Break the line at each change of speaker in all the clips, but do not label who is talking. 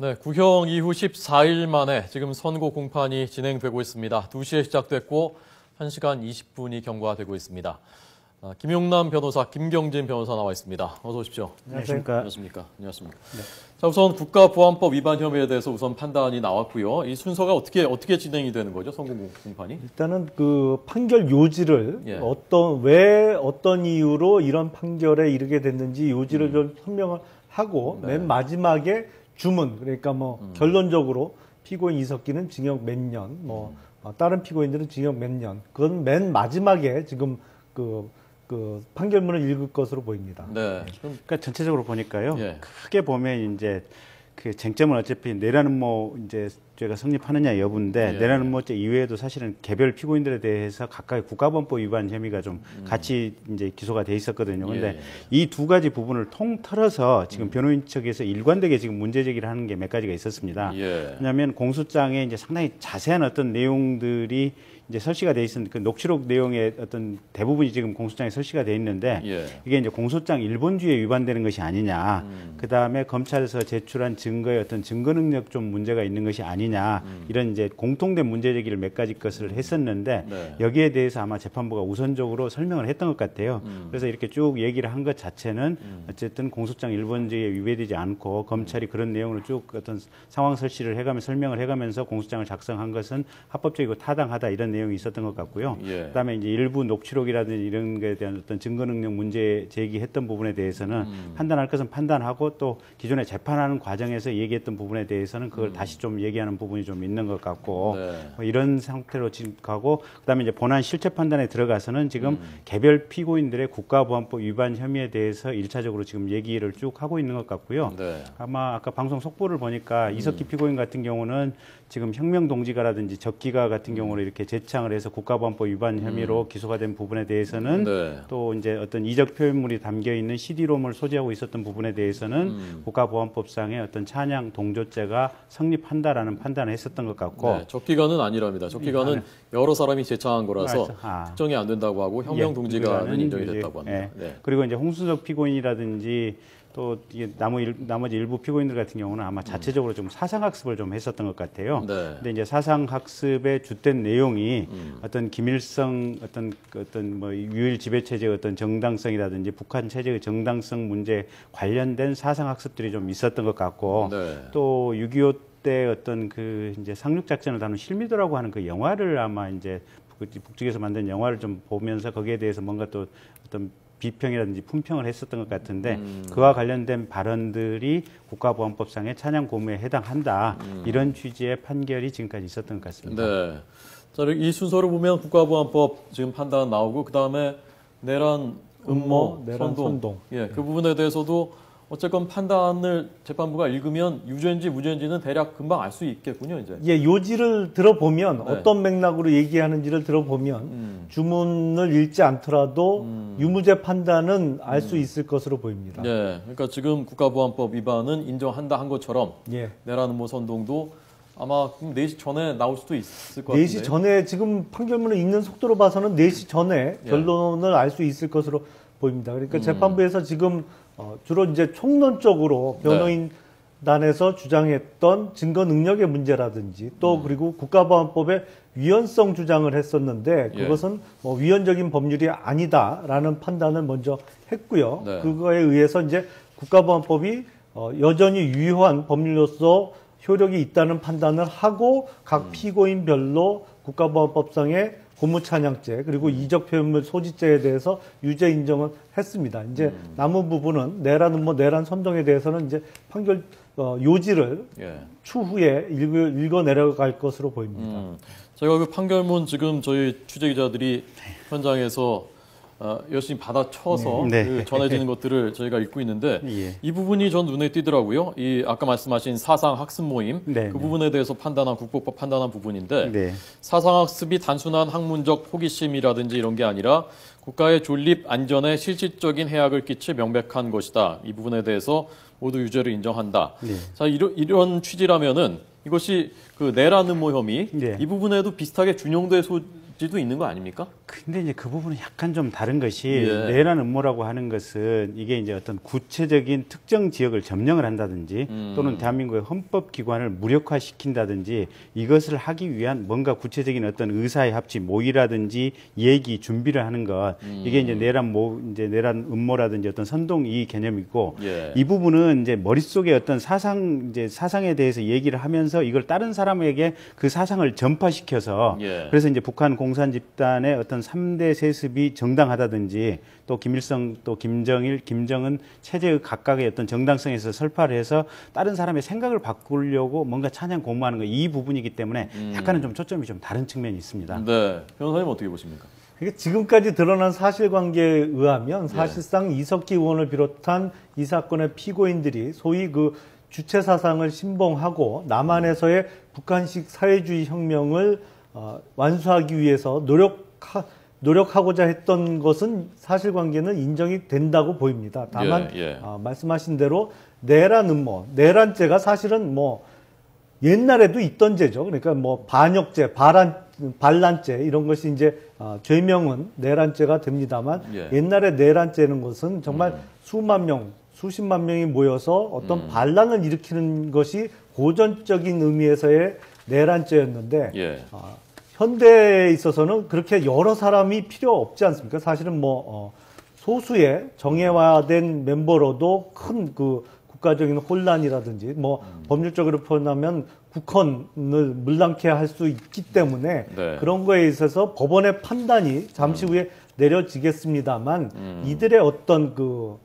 네, 구형 이후 14일 만에 지금 선고 공판이 진행되고 있습니다. 2시에 시작됐고 1시간 20분이 경과되고 있습니다. 김용남 변호사, 김경진 변호사 나와 있습니다. 어서 오십시오.
안녕하십니까.
안녕하십니까. 안녕하십니까. 네. 자, 우선 국가보안법 위반 혐의에 대해서 우선 판단이 나왔고요. 이 순서가 어떻게 진행이 되는 거죠? 선고 공판이?
일단은 그 판결 요지를 왜 어떤 이유로 이런 판결에 이르게 됐는지 요지를 좀 설명을 하고 맨 마지막에 주문, 그러니까 결론적으로 피고인 이석기는 징역 몇 년, 다른 피고인들은 징역 몇 년, 그건 맨 마지막에 지금 그 판결문을 읽을 것으로 보입니다.
네. 그러니까 전체적으로 보니까요. 크게 보면 이제 그 쟁점은 어차피 내라는 이제 죄가 성립하느냐 여부인데 내라는 죄 이외에도 사실은 개별 피고인들에 대해서 각각의 국가보안법 위반 혐의가 좀 같이 이제 기소가 돼 있었거든요. 근데 이 두 가지 부분을 통틀어서 지금 변호인 측에서 일관되게 지금 문제 제기를 하는 게 몇 가지가 있었습니다. 왜냐하면 공소장에 이제 상당히 자세한 어떤 내용들이 이제 설치가 돼 있었는데 그 녹취록 내용의 어떤 대부분이 지금 공소장에 설치가 돼 있는데 이게 이제 공소장 일본주의에 위반되는 것이 아니냐. 그 다음에 검찰에서 제출한 증거의 어떤 증거 능력 좀 문제가 있는 것이 아니냐. 이런 이제 공통된 문제 제기를 몇 가지 것을 했었는데 여기에 대해서 아마 재판부가 우선적으로 설명을 했던 것 같아요. 그래서 이렇게 쭉 얘기를 한 것 자체는 어쨌든 공소장 일본주의에 위배되지 않고 검찰이 그런 내용을 쭉 어떤 상황 설치를 해가면서 설명을 해가면서 공소장을 작성한 것은 합법적이고 타당하다 이런 내용이 있었던 것 같고요. 그다음에 이제 일부 녹취록이라든지 이런 것에 대한 어떤 증거 능력 문제 제기했던 부분에 대해서는 판단할 것은 판단하고 또 기존에 재판하는 과정에서 얘기했던 부분에 대해서는 그걸 다시 좀 얘기하는 부분이 좀 있는 것 같고 이런 상태로 지금 가고 그다음에 이제 본안 실체 판단에 들어가서는 지금 개별 피고인들의 국가보안법 위반 혐의에 대해서 1차적으로 지금 얘기를 쭉 하고 있는 것 같고요. 아마 아까 방송 속보를 보니까 이석기 피고인 같은 경우는 지금 혁명동지가라든지 적기가 같은 경우로 이렇게 재창을 해서 국가보안법 위반 혐의로 기소가 된 부분에 대해서는 또 이제 어떤 이적 표현물이 담겨 있는 CD-롬을 소지하고 있었던 부분에 대해서는 국가보안법상의 어떤 찬양 동조죄가 성립한다라는 판단을 했었던 것 같고
적기가는 아니랍니다. 적기가는 여러 사람이 재창한 거라서 특정이 안 된다고 하고 혁명동지가는 인정이 됐다고 합니다.
그리고 이제 홍순석 피고인이라든지 또 나머지 일부 피고인들 같은 경우는 아마 자체적으로 좀 사상학습을 좀 했었던 것 같아요. 근데 이제 사상학습의 주된 내용이 어떤 김일성 어떤 유일 지배 체제의 어떤 정당성이라든지 북한 체제의 정당성 문제 관련된 사상학습들이 좀 있었던 것 같고 또 6.25 때 어떤 그 이제 상륙작전을 다룬 실미도라고 하는 그 영화를 아마 이제 북측에서 만든 영화를 좀 보면서 거기에 대해서 뭔가 또 어떤 비평이라든지 품평을 했었던 것 같은데 그와 관련된 발언들이 국가보안법상의 찬양 고무에 해당한다. 이런 취지의 판결이 지금까지 있었던 것 같습니다.
자, 이 순서를 보면 국가보안법 지금 판단 나오고 그다음에 내란 음모, 선동. 그 부분에 대해서도 어쨌건 판단을 재판부가 읽으면 유죄인지 무죄인지는 대략 금방 알 수 있겠군요, 이제.
요지를 들어보면 어떤 맥락으로 얘기하는지를 들어보면 주문을 읽지 않더라도 유무죄 판단은 알 수 있을 것으로 보입니다.
그러니까 지금 국가보안법 위반은 인정한다 한 것처럼 내란 음모 선동도 아마 4시 전에 나올 수도 있을 것 같은데.
4시 전에 지금 판결문을 읽는 속도로 봐서는 4시 전에 결론을 알 수 있을 것으로 보입니다. 그러니까 재판부에서 지금 주로 이제 총론적으로 변호인단에서 주장했던 증거 능력의 문제라든지 또 그리고 국가보안법의 위헌성 주장을 했었는데 그것은 위헌적인 법률이 아니다라는 판단을 먼저 했고요. 그거에 의해서 이제 국가보안법이 여전히 유효한 법률로서 효력이 있다는 판단을 하고 각 피고인별로 국가보안법상의 고무찬양죄 그리고 이적 표현물 소지죄에 대해서 유죄 인정을 했습니다. 이제 남은 부분은 내란 음모, 내란 선동에 대해서는 이제 판결 요지를 추후에 읽어 내려갈 것으로 보입니다.
제가 그 판결문 지금 저희 취재 기자들이 현장에서 열심히 받아쳐서 그 전해지는 것들을 저희가 읽고 있는데 이 부분이 전 눈에 띄더라고요. 이 아까 말씀하신 사상학습 모임 그 부분에 대해서 국법법 판단한 부분인데 사상학습이 단순한 학문적 호기심이라든지 이런 게 아니라 국가의 존립 안전에 실질적인 해악을 끼칠 명백한 것이다. 이 부분에 대해서 모두 유죄를 인정한다. 자, 이런 취지라면은 이것이 그 내란 음모 혐의 이 부분에도 비슷하게 준용될 지도 있는 거 아닙니까?
근데 이제 그 부분은 약간 좀 다른 것이 내란 음모라고 하는 것은 이게 이제 어떤 구체적인 특정 지역을 점령을 한다든지 또는 대한민국의 헌법기관을 무력화시킨다든지 이것을 하기 위한 뭔가 구체적인 어떤 의사의 합치 모의라든지 얘기 준비를 하는 것 이게 이제 내란 음모라든지 어떤 선동 이 개념이고 이 부분은 이제 머릿속에 어떤 사상에 대해서 얘기를 하면서 이걸 다른 사람에게 그 사상을 전파시켜서 그래서 이제 북한 공산 집단의 어떤 3대 세습이 정당하다든지 또 김일성 또 김정일 김정은 체제의 각각의 어떤 정당성에서 설파를 해서 다른 사람의 생각을 바꾸려고 뭔가 찬양 공모하는 거 이 부분이기 때문에 약간은 좀 초점이 좀 다른 측면이 있습니다.
네, 변호사님 어떻게 보십니까?
지금까지 드러난 사실관계에 의하면 사실상 이석기 의원을 비롯한 이 사건의 피고인들이 소위 그 주체 사상을 신봉하고 남한에서의 북한식 사회주의 혁명을 완수하기 위해서 노력하고자 했던 것은 사실관계는 인정이 된다고 보입니다. 다만 말씀하신 대로 내란 음모, 내란죄가 사실은 뭐 옛날에도 있던 죄죠. 그러니까 뭐 반역죄, 반란죄 이런 것이 이제 죄명은 내란죄가 됩니다만 옛날에 내란죄는 것은 정말 수만 명, 수십만 명이 모여서 어떤 반란을 일으키는 것이 고전적인 의미에서의 내란죄였는데 현대에 있어서는 그렇게 여러 사람이 필요 없지 않습니까? 사실은 뭐 소수의 정예화된 멤버로도 큰 그 국가적인 혼란이라든지 뭐 법률적으로 표현하면 국헌을 물랑케 할 수 있기 때문에 그런 거에 있어서 법원의 판단이 잠시 후에 내려지겠습니다만 이들의 어떤 그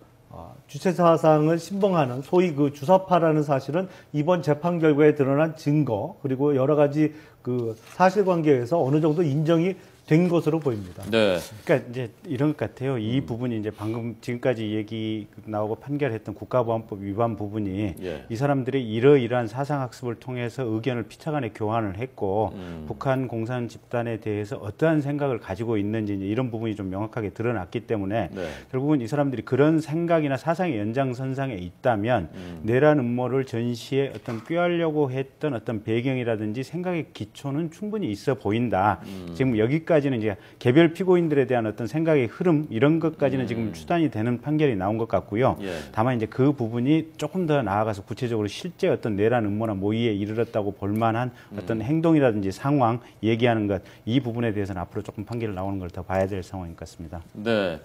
주체 사상을 신봉하는 소위 그 주사파라는 사실은 이번 재판 결과에 드러난 증거 그리고 여러 가지 그 사실관계에서 어느 정도 인정이 된 것으로 보입니다.
네. 그러니까 이제 이런 것 같아요. 이 부분이 이제 방금 지금까지 얘기 나오고 판결했던 국가보안법 위반 부분이 이 사람들이 이러이러한 사상학습을 통해서 의견을 피차간에 교환을 했고 북한 공산 집단에 대해서 어떠한 생각을 가지고 있는지 이제 이런 부분이 좀 명확하게 드러났기 때문에 결국은 이 사람들이 그런 생각이나 사상의 연장선상에 있다면 내란 음모를 전시에 어떤 꾀하려고 했던 어떤 배경이라든지 생각의 기초는 충분히 있어 보인다. 지금 여기까지는 이제 개별 피고인들에 대한 어떤 생각의 흐름 이런 것까지는 지금 추단이 되는 판결이 나온 것 같고요. 다만 이제 그 부분이 조금 더 나아가서 구체적으로 실제 어떤 내란 음모나 모의에 이르렀다고 볼 만한 어떤 행동이라든지 상황 얘기하는 것 이 부분에 대해서는 앞으로 조금 판결이 나오는 걸 더 봐야 될 상황인 것 같습니다.
네.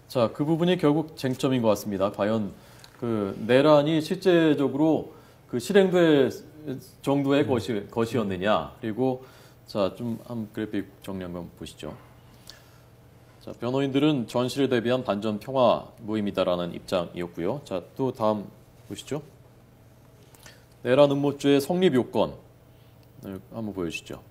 자, 그 부분이 결국 쟁점인 것 같습니다. 과연 그 내란이 실제적으로 그 실행될 정도의 것이었느냐. 그리고 자, 좀 한 그래픽 정리 한번 보시죠. 자, 변호인들은 전시를 대비한 반전 평화 모임이다라는 입장이었고요. 자, 또 다음 보시죠. 내란 음모죄의 성립 요건 한번 보여주시죠.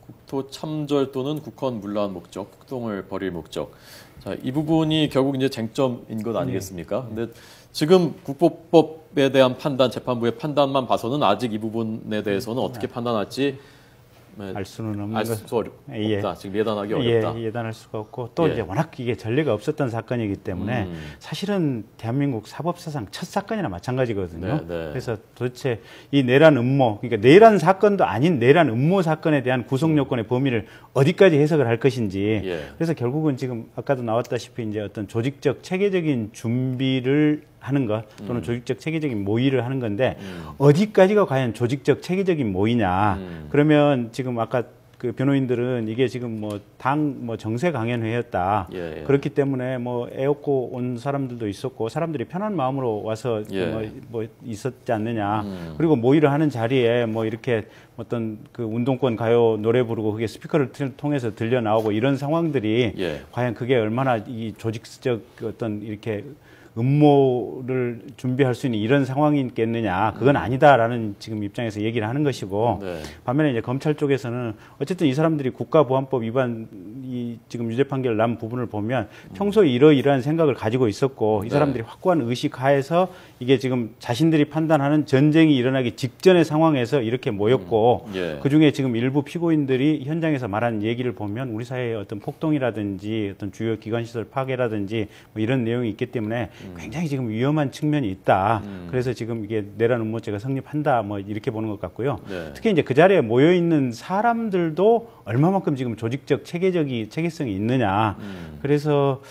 국토 참절 또는 국헌 문란 목적, 폭동을 벌일 목적. 자, 이 부분이 결국 이제 쟁점인 것 아니겠습니까? 근데 지금 국보법에 대한 판단, 재판부의 판단만 봐서는 아직 이 부분에 대해서는 어떻게 판단할지
알 수는 없는
알수 없다. 지금 예단하기 어렵다.
예단할 수가 없고 또 이제 워낙 이게 전례가 없었던 사건이기 때문에 사실은 대한민국 사법사상 첫 사건이나 마찬가지거든요. 그래서 도대체 이 내란 음모, 그러니까 내란 사건도 아닌 내란 음모 사건에 대한 구속 요건의 범위를 어디까지 해석을 할 것인지. 그래서 결국은 지금 아까도 나왔다시피 이제 어떤 조직적 체계적인 준비를 하는 것 또는 조직적 체계적인 모의를 하는 건데 어디까지가 과연 조직적 체계적인 모의냐. 그러면 지금 아까 그 변호인들은 이게 지금 뭐 당 정세 강연회였다. 그렇기 때문에 뭐 애없고 온 사람들도 있었고 사람들이 편한 마음으로 와서 뭐 있었지 않느냐. 그리고 모의를 하는 자리에 뭐 이렇게 어떤 그 운동권 가요 노래 부르고 그게 스피커를 통해서 들려 나오고 이런 상황들이 과연 그게 얼마나 이 조직적 어떤 이렇게 음모를 준비할 수 있는 이런 상황이 있겠느냐. 그건 아니다라는 지금 입장에서 얘기를 하는 것이고 반면에 이제 검찰 쪽에서는 어쨌든 이 사람들이 국가보안법 위반 이 지금 유죄 판결 난 부분을 보면 평소에 이러이러한 생각을 가지고 있었고 이 사람들이 확고한 의식 하에서 이게 지금 자신들이 판단하는 전쟁이 일어나기 직전의 상황에서 이렇게 모였고 그중에 지금 일부 피고인들이 현장에서 말한 얘기를 보면 우리 사회의 어떤 폭동이라든지 어떤 주요 기관시설 파괴라든지 뭐 이런 내용이 있기 때문에 굉장히 지금 위험한 측면이 있다. 그래서 지금 이게 내란 음모죄가 성립한다. 뭐 이렇게 보는 것 같고요. 네. 특히 이제 그 자리에 모여 있는 사람들도 얼마만큼 지금 조직적 체계성이 있느냐. 그래서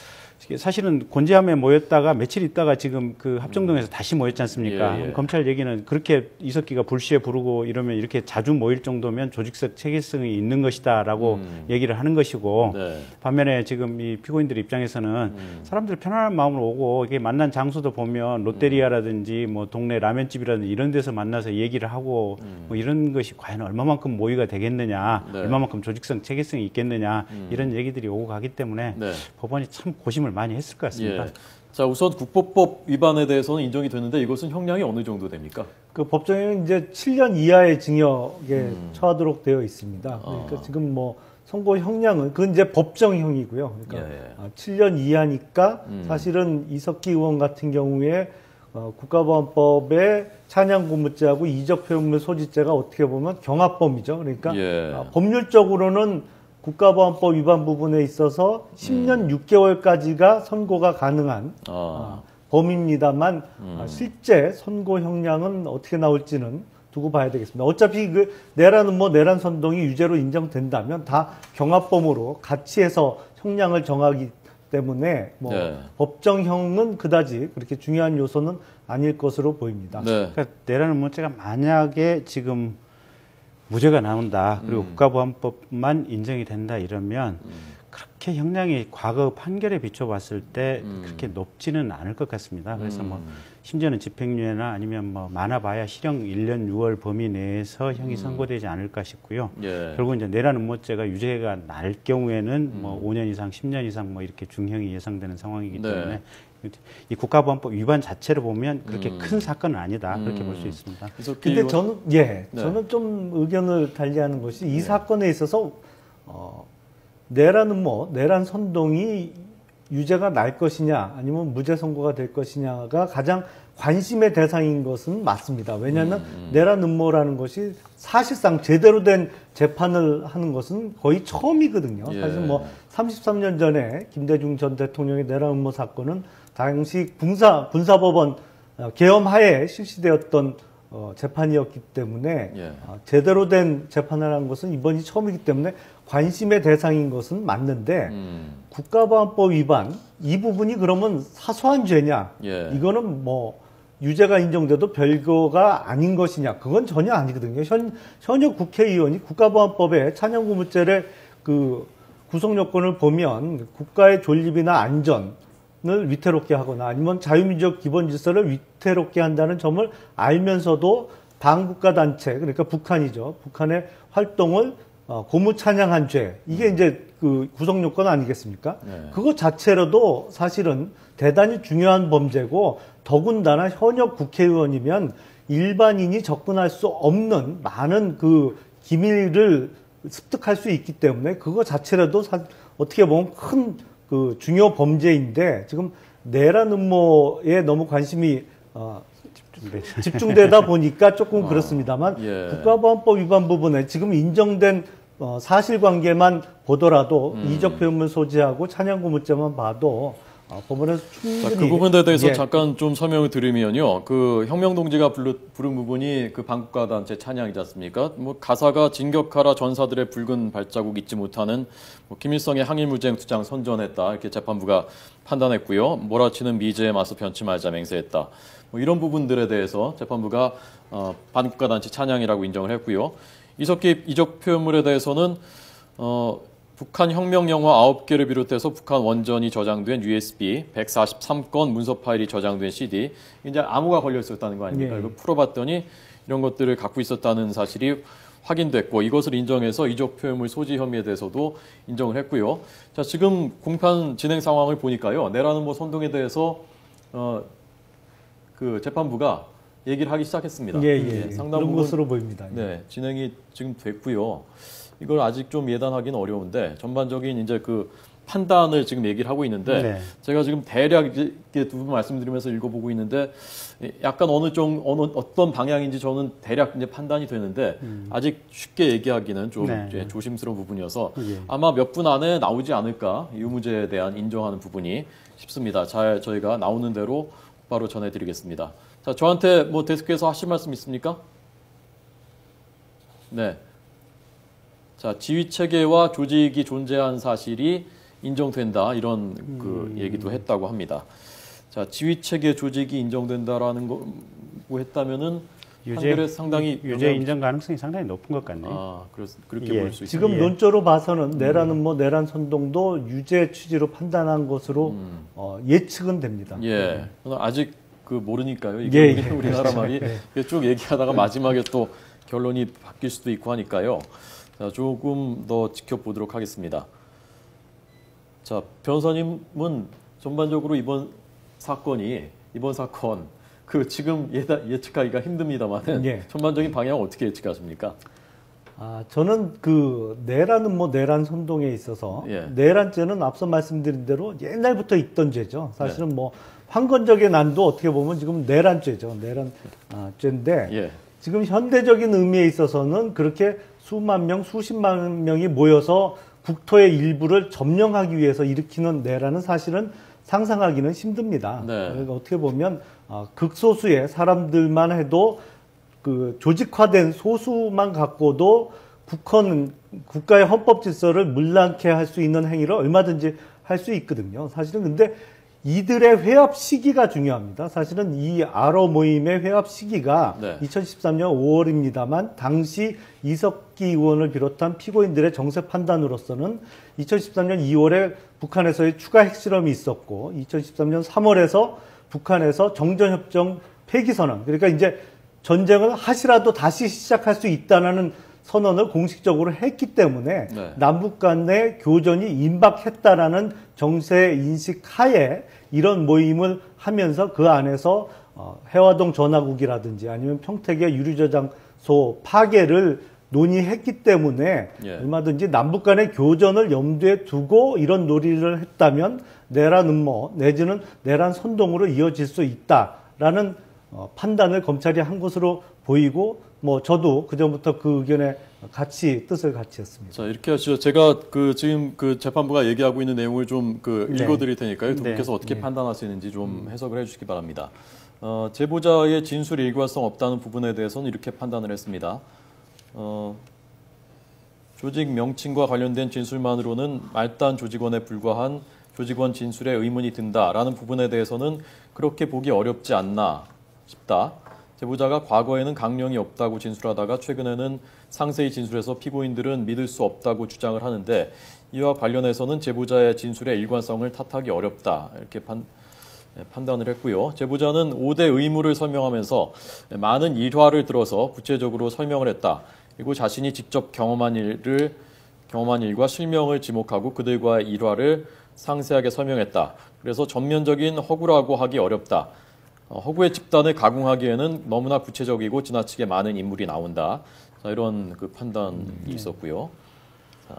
사실은 곤지암에 모였다가 며칠 있다가 지금 그 합정동에서 다시 모였지 않습니까? 예, 예. 검찰 얘기는 그렇게 이석기가 불시에 부르고 이러면 이렇게 자주 모일 정도면 조직적 체계성이 있는 것이다라고 얘기를 하는 것이고, 네. 반면에 지금 이 피고인들 입장에서는 사람들 편안한 마음으로 오고, 이게 만난 장소도 보면 롯데리아라든지 뭐 동네 라면집이라든지 이런 데서 만나서 얘기를 하고 뭐 이런 것이 과연 얼마만큼 모의가 되겠느냐, 네. 얼마만큼 조직성 체계성이 있겠느냐 이런 얘기들이 오고 가기 때문에 네. 법원이 참 고심을 많이 했을 것 같습니다. 예.
자, 우선 국보법 위반에 대해서는 인정이 됐는데 이것은 형량이 어느 정도 됩니까?
그 법정에는 이제 7년 이하의 징역에 처하도록 되어 있습니다. 그러니까 지금 뭐 선고 형량은 그건 이제 법정형이고요. 그러니까 예, 예. 7년 이하니까 사실은 이석기 의원 같은 경우에 국가보안법의 찬양고무죄하고 이적표현물 소지죄가 어떻게 보면 경합범이죠. 그러니까 예. 법률적으로는 국가보안법 위반 부분에 있어서 10년 6개월까지가 선고가 가능한 범입니다만 실제 선고 형량은 어떻게 나올지는 두고 봐야 되겠습니다. 어차피 그 내란 음모, 내란 선동이 유죄로 인정된다면 다 경합범으로 같이 해서 형량을 정하기 때문에 뭐 네. 법정형은 그다지 그렇게 중요한 요소는 아닐 것으로 보입니다.
네. 그러니까 내란 음모죄가 만약에 지금 무죄가 나온다. 그리고 국가보안법만 인정이 된다 이러면 그렇게 형량이 과거 판결에 비춰봤을 때 그렇게 높지는 않을 것 같습니다. 그래서 뭐 심지어는 집행유예나 아니면 뭐 많아봐야 실형 1년 6월 범위 내에서 형이 선고되지 않을까 싶고요. 예. 결국 이제 내란 음모죄가 유죄가 날 경우에는 뭐 5년 이상, 10년 이상 뭐 이렇게 중형이 예상되는 상황이기 때문에 네. 이 국가보안법 위반 자체를 보면 그렇게 큰 사건은 아니다. 그렇게 볼 수 있습니다.
근데 저는 저는 좀 의견을 달리하는 것이 이 사건에 있어서 내란 음모, 내란 선동이 유죄가 날 것이냐 아니면 무죄 선고가 될 것이냐가 가장 관심의 대상인 것은 맞습니다. 왜냐하면 내란 음모라는 것이 사실상 제대로 된 재판을 하는 것은 거의 처음이거든요. 예. 사실 뭐 33년 전에 김대중 전 대통령의 내란 음모 사건은 당시 군사법원 계엄하에 실시되었던 재판이었기 때문에 제대로 된 재판을 한 것은 이번이 처음이기 때문에 관심의 대상인 것은 맞는데 국가보안법 위반 이 부분이 그러면 사소한 죄냐 이거는 뭐 유죄가 인정돼도 별거가 아닌 것이냐 그건 전혀 아니거든요. 현역 국회의원이 국가보안법에 찬양고무죄의 그 구성 요건을 보면 국가의 존립이나 안전을 위태롭게 하거나 아니면 자유민주적 기본 질서를 위태롭게 한다는 점을 알면서도 반국가 단체 그러니까 북한이죠. 북한의 활동을 고무 찬양한 죄 이게 이제 그 구성 요건 아니겠습니까? 네. 그거 자체로도 사실은 대단히 중요한 범죄고 더군다나 현역 국회의원이면 일반인이 접근할 수 없는 많은 그 기밀을 습득할 수 있기 때문에 그거 자체로도 어떻게 보면 큰 그 중요 범죄인데 지금 내란 음모에 너무 관심이 집중되다 보니까 조금 그렇습니다만 국가보안법 위반 부분에 지금 인정된 사실관계만 보더라도 이적 표현물 소지하고 찬양고무죄만 봐도 법원에서 충분히
그 부분에 대해서 잠깐 좀 설명을 드리면요. 그 혁명동지가 부른 부분이 그 반국가단체 찬양이지 않습니까? 뭐 가사가 진격하라 전사들의 붉은 발자국 잊지 못하는 뭐 김일성의 항일무쟁 투장 선전했다 이렇게 재판부가 판단했고요. 몰아치는 미제에 맞서 변치 말자 맹세했다. 뭐 이런 부분들에 대해서 재판부가 반국가단체 찬양이라고 인정을 했고요. 이석기 이적 표현물에 대해서는 북한 혁명 영화 9개를 비롯해서 북한 원전이 저장된 USB 143건 문서 파일이 저장된 CD 이제 암호가 걸려 있었다는 거 아닙니까? 이거 풀어봤더니 이런 것들을 갖고 있었다는 사실이 확인됐고 이것을 인정해서 이적 표현물 소지 혐의에 대해서도 인정을 했고요. 자, 지금 공판 진행 상황을 보니까요. 내란 음모 선동에 대해서 그 재판부가 얘기를 하기 시작했습니다.
상당 부분 것으로 보입니다.
네, 진행이 지금 됐고요. 이걸 아직 좀 예단하기는 어려운데 전반적인 이제 그 판단을 지금 얘기를 하고 있는데 네. 제가 지금 대략 이렇게 두 분 말씀드리면서 읽어보고 있는데 약간 어떤 방향인지 저는 대략 이제 판단이 되는데 아직 쉽게 얘기하기는 좀
네.
이제 조심스러운 부분이어서
예.
아마 몇 분 안에 나오지 않을까 이 문제에 대한 인정하는 부분이 싶습니다. 잘 저희가 나오는 대로 바로 전해드리겠습니다. 자, 저한테 뭐 데스크에서 하실 말씀 있습니까? 네. 자, 지휘 체계와 조직이 존재한 사실이 인정된다 이런 그 얘기도 했다고 합니다. 자, 지휘 체계 조직이 인정된다라는 거 했다면은 한글에 상당히
유죄 인정 가능성이 상당히 높은 것 같네요.
아, 그렇게 볼 수 있습니다.
지금 논조로 봐서는 내란은 뭐 내란 선동도 유죄 취지로 판단한 것으로 예측은 됩니다.
예, 아직 그 모르니까요. 이게 우리나라 말이 쭉 얘기하다가 마지막에 또 결론이 바뀔 수도 있고 하니까요. 자, 조금 더 지켜보도록 하겠습니다. 자, 변호사님은 전반적으로 이번 사건 지금 예측하기가 힘듭니다만 전반적인 방향은 어떻게 예측하십니까?
저는 내란은 뭐 내란 선동에 있어서 내란죄는 앞서 말씀드린 대로 옛날부터 있던 죄죠. 사실은 뭐 황건적의 난도 어떻게 보면 지금 내란죄죠. 내란죄인데 지금 현대적인 의미에 있어서는 그렇게 수만 명, 수십만 명이 모여서 국토의 일부를 점령하기 위해서 일으키는 내란은 사실은 상상하기는 힘듭니다. 그러니까 어떻게 보면 극소수의 사람들만 해도 그 조직화된 소수만 갖고도 국가의 헌법 질서를 문란케 할 수 있는 행위를 얼마든지 할 수 있거든요. 사실은 근데 이들의 회합 시기가 중요합니다. 사실은 이 아로 모임의 회합 시기가 2013년 5월입니다만 당시 이석기 의원을 비롯한 피고인들의 정세 판단으로서는 2013년 2월에 북한에서의 추가 핵실험이 있었고 2013년 3월에서 북한에서 정전협정 폐기선언, 그러니까 이제 전쟁을 하시라도 다시 시작할 수 있다는 선언을 공식적으로 했기 때문에 남북 간의 교전이 임박했다라는 정세 인식 하에 이런 모임을 하면서 그 안에서 해화동 전화국이라든지 아니면 평택의 유류저장소 파괴를 논의했기 때문에 얼마든지 남북 간의 교전을 염두에 두고 이런 논의를 했다면 내란 음모 내지는 내란 선동으로 이어질 수 있다라는 판단을 검찰이 한 것으로 보이고 뭐 저도 그전부터 그 의견에 뜻을 같이 했습니다.
자, 이렇게 하시죠. 제가 지금 재판부가 얘기하고 있는 내용을 좀 읽어드릴 테니까요. 두 분께서 어떻게 판단하시는지 좀 해석을 해주시기 바랍니다. 제보자의 진술 일관성 없다는 부분에 대해서는 이렇게 판단을 했습니다. 조직 명칭과 관련된 진술만으로는 말단 조직원에 불과한 조직원 진술에 의문이 든다라는 부분에 대해서는 그렇게 보기 어렵지 않나 싶다. 제보자가 과거에는 강령이 없다고 진술하다가 최근에는 상세히 진술해서 피고인들은 믿을 수 없다고 주장을 하는데 이와 관련해서는 제보자의 진술의 일관성을 탓하기 어렵다. 이렇게 판단을 했고요. 제보자는 5대 의무를 설명하면서 많은 일화를 들어서 구체적으로 설명을 했다. 그리고 자신이 직접 경험한 일과 실명을 지목하고 그들과의 일화를 상세하게 설명했다. 그래서 전면적인 허구라고 하기 어렵다. 허구의 집단을 가공하기에는 너무나 구체적이고 지나치게 많은 인물이 나온다. 자, 이런 판단이 있었고요. 자.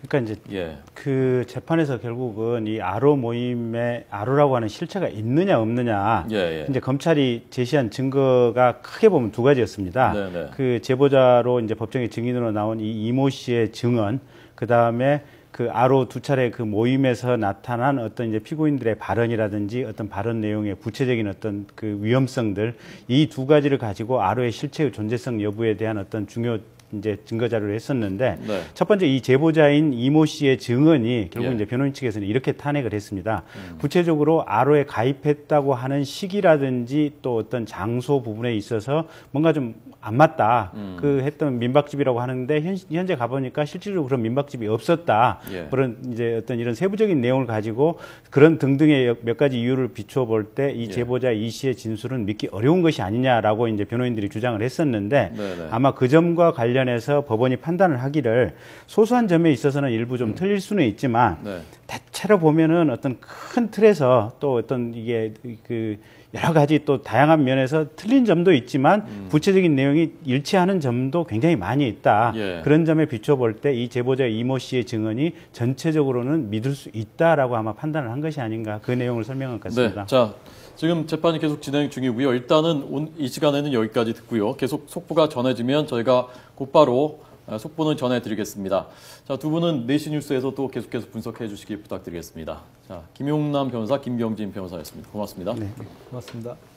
그러니까 이제 그 재판에서 결국은 이 아로 모임에 아로라고 하는 실체가 있느냐 없느냐 이제 검찰이 제시한 증거가 크게 보면 두 가지였습니다. 그 제보자로 이제 법정의 증인으로 나온 이 이모 씨의 증언, 그 다음에 그 아로 두 차례 그 모임에서 나타난 어떤 이제 피고인들의 발언이라든지 어떤 발언 내용의 구체적인 어떤 그 위험성들, 이 두 가지를 가지고 아로의 실체의 존재성 여부에 대한 어떤 중요 이제 증거 자료를 했었는데 첫 번째 이 제보자인 이모 씨의 증언이 결국 이제 변호인 측에서는 이렇게 탄핵을 했습니다. 구체적으로 아로에 가입했다고 하는 시기라든지 또 어떤 장소 부분에 있어서 뭔가 좀 안 맞다. 그 했던 민박집이라고 하는데 현재 가보니까 실질적으로 그런 민박집이 없었다. 그런 이제 어떤 이런 세부적인 내용을 가지고 그런 등등의 몇 가지 이유를 비추어 볼 때 이 제보자 이 씨의 진술은 믿기 어려운 것이 아니냐라고 이제 변호인들이 주장을 했었는데 아마 그 점과 관련해서 법원이 판단을 하기를 소소한 점에 있어서는 일부 좀 틀릴 수는 있지만 대체로 보면은 어떤 큰 틀에서 또 어떤 이게 그 여러 가지 또 다양한 면에서 틀린 점도 있지만 구체적인 내용이 일치하는 점도 굉장히 많이 있다. 예. 그런 점에 비춰볼 때 이 제보자 이모 씨의 증언이 전체적으로는 믿을 수 있다라고 아마 판단을 한 것이 아닌가 그 내용을 설명한 것 같습니다.
네. 자, 지금 재판이 계속 진행 중이고요. 일단은 이 시간에는 여기까지 듣고요. 계속 속보가 전해지면 저희가 곧바로 속보는 전해드리겠습니다. 자, 두 분은 내시 뉴스에서 또 계속해서 분석해 주시기 부탁드리겠습니다. 자, 김용남 변호사, 김병진 변호사였습니다. 고맙습니다.
네, 고맙습니다.